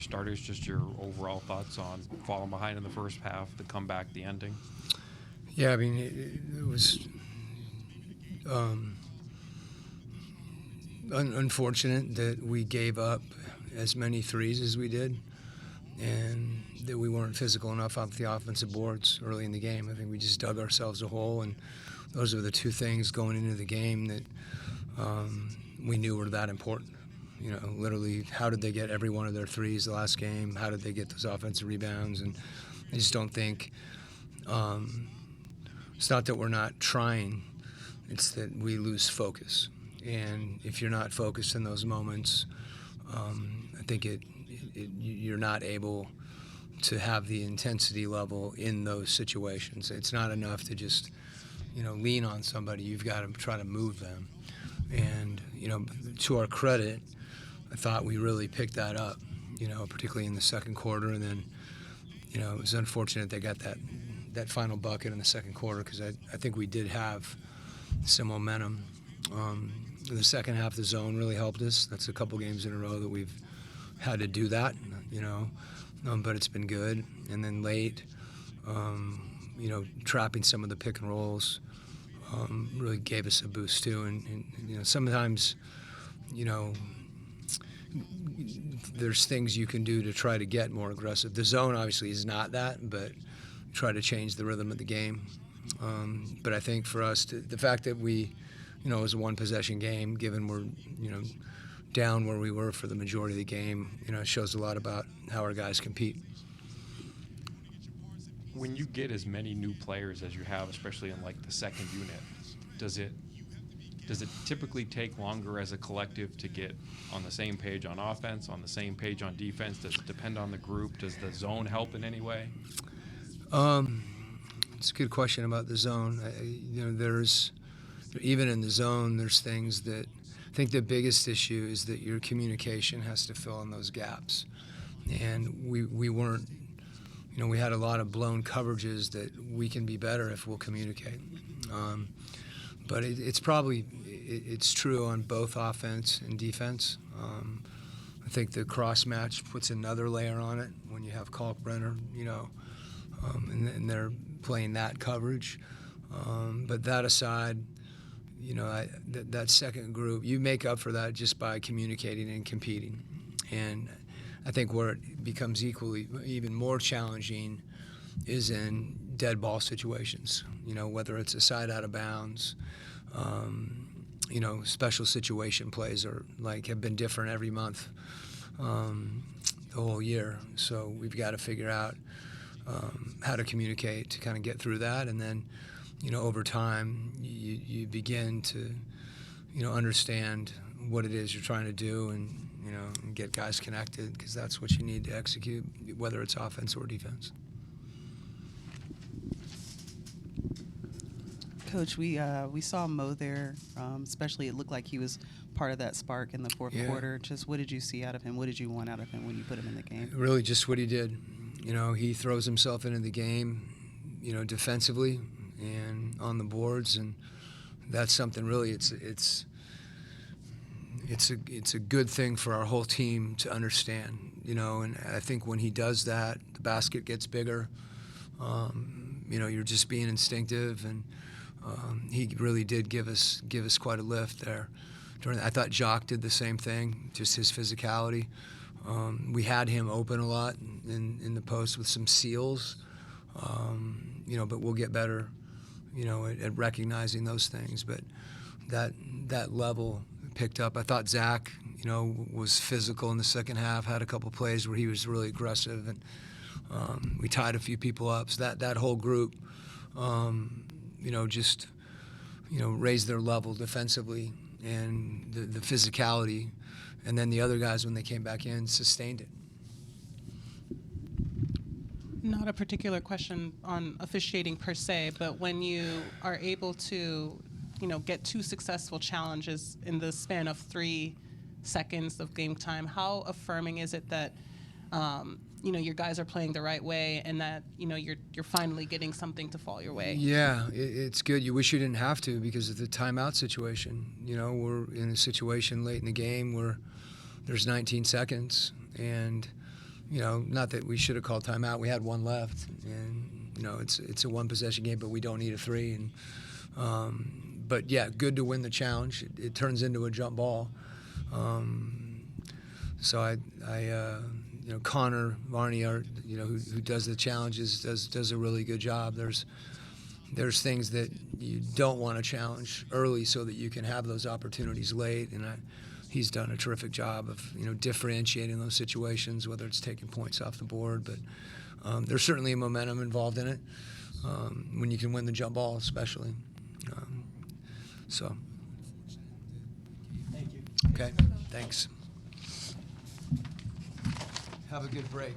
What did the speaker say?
Starters, just your overall thoughts on falling behind in the first half, the comeback, the ending. Yeah, I mean, it was um, unfortunate that we gave up as many threes as we did, and that we weren't physical enough off the offensive boards early in the game. I think we just dug ourselves a hole, and those are the two things going into the game that we knew were that important. You know, literally, how did they get every one of their threes the last game? How did they get those offensive rebounds? And I just don't think it's not that we're not trying, it's that we lose focus. And if you're not focused in those moments, I think you're not able to have the intensity level in those situations. It's not enough to just, lean on somebody. You've got to try to move them. And, to our credit, I thought we really picked that up, particularly in the second quarter. And then, it was unfortunate they got that final bucket in the second quarter, because I think we did have some momentum. In the second half, the zone really helped us. That's a couple games in a row that we've had to do that, but it's been good. And then late, trapping some of the pick and rolls really gave us a boost too. And sometimes, there's things you can do to try to get more aggressive. The zone obviously is not that, but try to change the rhythm of the game. But I think for us, the fact that we, it was a one-possession game, given we're, down where we were for the majority of the game, it shows a lot about how our guys compete. When you get as many new players as you have, especially in like the second unit, does it typically take longer as a collective to get on the same page on offense, on the same page on defense? Does it depend on the group? Does the zone help in any way? It's a good question about the zone. There's even in the zone, there's things that I think the biggest issue is that your communication has to fill in those gaps, and we weren't. We had a lot of blown coverages that we can be better if we'll communicate. But it's true on both offense and defense. I think the cross match puts another layer on it when you have Kalkbrenner, and they're playing that coverage. But that aside, that second group, you make up for that just by communicating and competing. And I think where it becomes even more challenging is in dead ball situations, whether it's a side out of bounds. Special situation plays have been different every month the whole year. So we've got to figure out how to communicate to kind of get through that. And then, over time, you begin to, understand what it is you're trying to do, and get guys connected, because that's what you need to execute, whether it's offense or defense. Coach, we saw Mo there, especially it looked like he was part of that spark in the fourth quarter. Just what did you see out of him? What did you want out of him when you put him in the game? Really just what he did. He throws himself into the game, defensively and on the boards, and that's something really it's a good thing for our whole team to understand, and I think when he does that, the basket gets bigger. You're just being instinctive, and he really did give us quite a lift there. I thought Jock did the same thing, just his physicality. We had him open a lot in the post with some seals, but we'll get better, at recognizing those things. But that level picked up. I thought Zach, was physical in the second half, had a couple plays where he was really aggressive, and we tied a few people up. So that whole group, just, raised their level defensively, and the physicality. And then the other guys, when they came back in, sustained it. Not a particular question on officiating per se, but when you are able to, get two successful challenges in the span of 3 seconds of game time, how affirming is it that, your guys are playing the right way, and that, you're finally getting something to fall your way? Yeah, it's good. You wish you didn't have to, because of the timeout situation. We're in a situation late in the game where there's 19 seconds, and not that we should have called timeout. We had one left, and it's a one possession game, but we don't need a three. And but yeah, good to win the challenge. It turns into a jump ball. So Connor Varney, who does the challenges, does a really good job. There's things that you don't want to challenge early so that you can have those opportunities late, and he's done a terrific job of differentiating those situations, whether it's taking points off the board. But there's certainly a momentum involved in it when you can win the jump ball, especially. So. Thank you. Okay. Thanks. Have a good break.